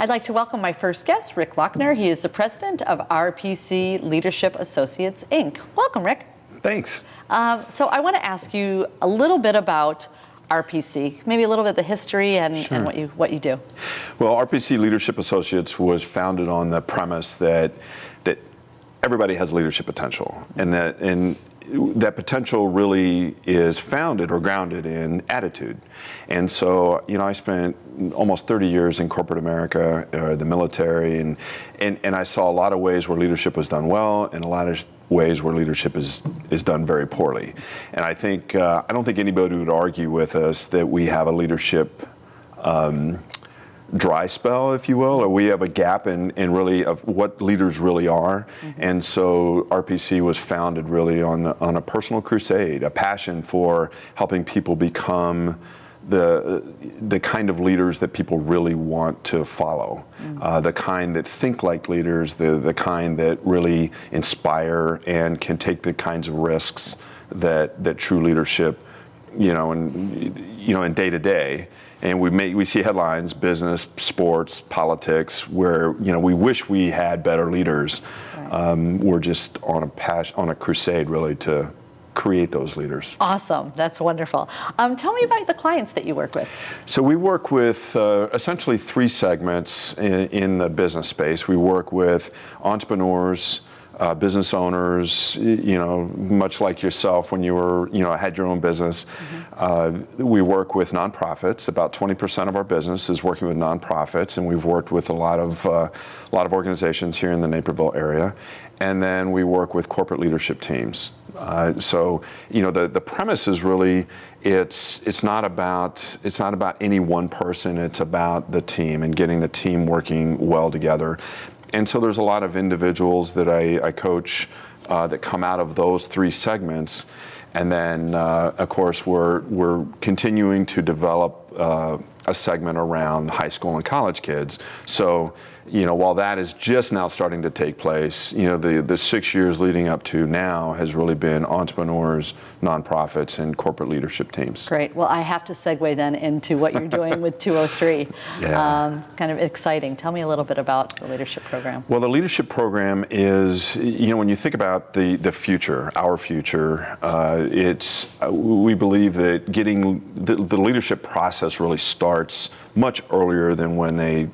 I'd like to welcome my first guest, Rick Lochner. He is the president of RPC Leadership Associates, Inc. Welcome, Rick. Thanks. So I want to ask you a little bit about RPC, maybe a little bit of the history and what you do. Well, RPC Leadership Associates was founded on the premise that everybody has leadership potential, and that potential really is founded or grounded in attitude. And so, I spent almost 30 years in corporate America, the military, and I saw a lot of ways where leadership was done well and a lot of ways where leadership is done very poorly. And I don't think anybody would argue with us that we have a leadership dry spell, if you will, or we have a gap in really of what leaders really are. Mm-hmm. And so RPC was founded really on a personal crusade, a passion for helping people become the kind of leaders that people really want to follow, the kind that think like leaders, the kind that really inspire and can take the kinds of risks that true leadership, in day to day. And we see headlines, business, sports, politics, where we wish we had better leaders. Right. We're just on a crusade really to create those leaders. Awesome, that's wonderful. Tell me about the clients that you work with. So we work with essentially three segments in the business space. We work with entrepreneurs, business owners, much like yourself when you were, had your own business. Mm-hmm. We work with nonprofits. About 20% of our business is working with nonprofits, and we've worked with a lot of organizations here in the Naperville area. And then we work with corporate leadership teams. So the premise is really it's not about any one person. It's about the team and getting the team working well together. And so there's a lot of individuals that I coach that come out of those three segments. And then, of course, we're continuing to develop a segment around high school and college kids. So, while that is just now starting to take place, the 6 years leading up to now has really been entrepreneurs, nonprofits, and corporate leadership teams. Great. Well, I have to segue then into what you're doing with 203. Yeah. Kind of exciting. Tell me a little bit about the leadership program. Well, the leadership program is, when you think about the future, our future, we believe that getting the leadership process really starts much earlier than when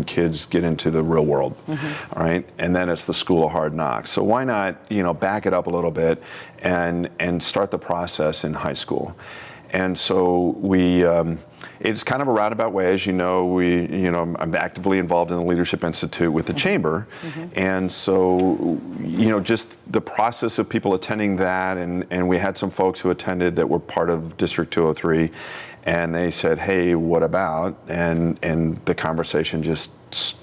kids get into the real world, mm-hmm. All right? And then it's the school of hard knocks. So why not, back it up a little bit and start the process in high school? And so it's kind of a roundabout way, as I'm actively involved in the Leadership Institute with the Chamber. Mm-hmm. And so, just the process of people attending that, and we had some folks who attended that were part of District 203, and they said, hey, what about? And the conversation just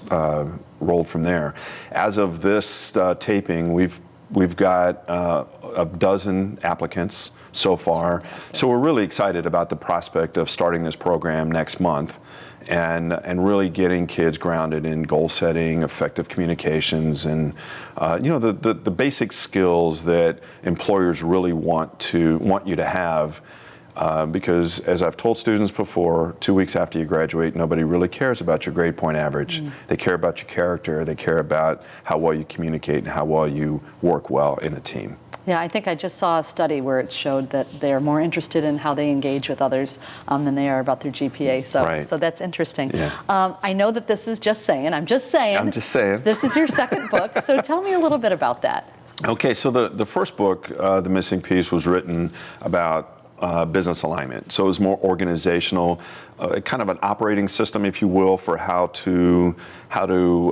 rolled from there. As of this taping, we've got a dozen applicants so far. So we're really excited about the prospect of starting this program next month and really getting kids grounded in goal setting, effective communications, and the basic skills that employers really want you to have. Because as I've told students before, 2 weeks after you graduate, nobody really cares about your grade point average. Mm. They care about your character. They care about how well you communicate and how well you work well in a team. Yeah, I think I just saw a study where it showed that they're more interested in how they engage with others than they are about their GPA. So that's interesting. Yeah. I know that this is just saying. I'm just saying. This is your second book. So tell me a little bit about that. Okay, so the first book, The Missing Piece, was written about business alignment. So it was more organizational, kind of an operating system, if you will, for how to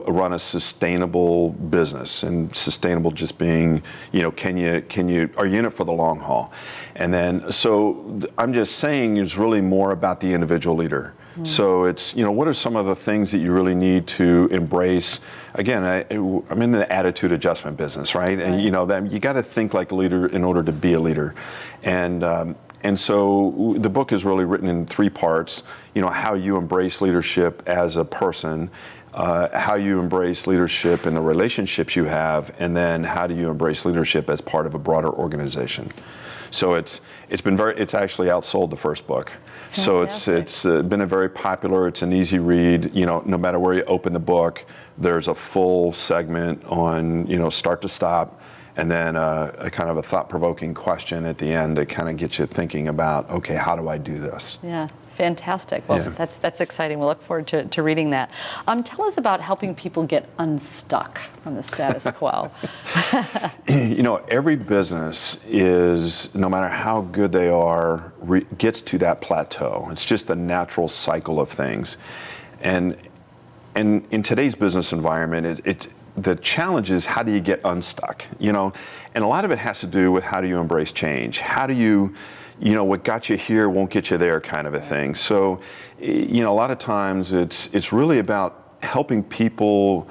run a sustainable business. And sustainable just being, are you in it for the long haul? And then, so I'm just saying it's really more about the individual leader. Mm. So it's, what are some of the things that you really need to embrace? Again, I'm in the attitude adjustment business, right? And that you got to think like a leader in order to be a leader. And so the book is really written in three parts, how you embrace leadership as a person, how you embrace leadership in the relationships you have, and then how do you embrace leadership as part of a broader organization. So it's actually outsold the first book. Fantastic. So it's been a very popular. It's an easy read. No matter where you open the book, there's a full segment on start to stop, and then a kind of a thought-provoking question at the end to kind of get you thinking about, okay, how do I do this? Yeah. Fantastic. Well, yeah. That's exciting. We'll look forward to reading that. Tell us about helping people get unstuck from the status quo. Every business is, no matter how good they are, gets to that plateau. It's just the natural cycle of things. And in today's business environment, the challenge is, how do you get unstuck? And a lot of it has to do with, how do you embrace change? How do you what got you here won't get you there, kind of a thing. So, a lot of times it's really about helping people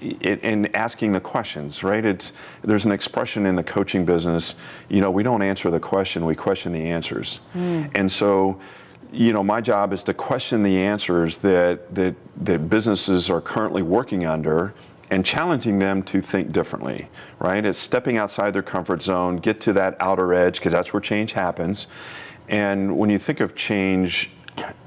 and asking the questions, right? There's an expression in the coaching business, we don't answer the question, we question the answers. And so, my job is to question the answers that businesses are currently working under, and challenging them to think differently, right? It's stepping outside their comfort zone, get to that outer edge, because that's where change happens. And when you think of change,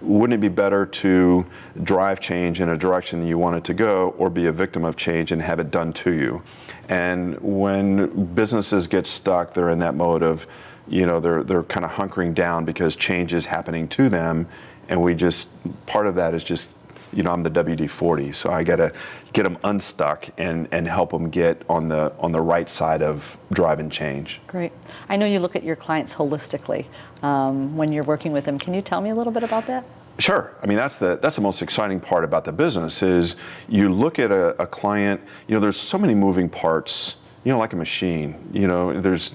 wouldn't it be better to drive change in a direction that you want it to go, or be a victim of change and have it done to you? And when businesses get stuck, they're in that mode of, they're kind of hunkering down because change is happening to them, and part of that is just, I'm the WD-40, so I gotta get them unstuck and help them get on the right side of driving change. Great. I know you look at your clients holistically when you're working with them. Can you tell me a little bit about that? Sure. I mean, that's the most exciting part about the business is you look at a client. There's so many moving parts. Like a machine. There's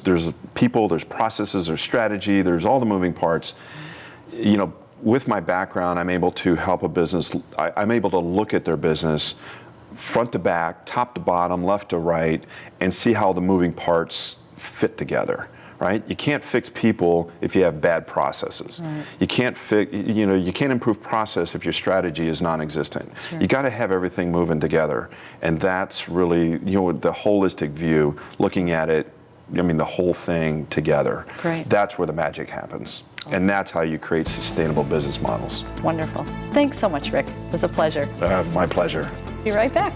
people, there's processes, there's strategy, there's all the moving parts. With my background, I'm able to help a business. I'm able to look at their business front to back, top to bottom, left to right, and see how the moving parts fit together, right? You can't fix people if you have bad processes. Right. You can't you can't improve process if your strategy is non-existent. Sure. You got to have everything moving together, and that's really the holistic view, looking at it. The whole thing together. Great. That's where the magic happens. Awesome. And that's how you create sustainable business models. Wonderful. Thanks so much, Rick. It was a pleasure. My pleasure. Be right back.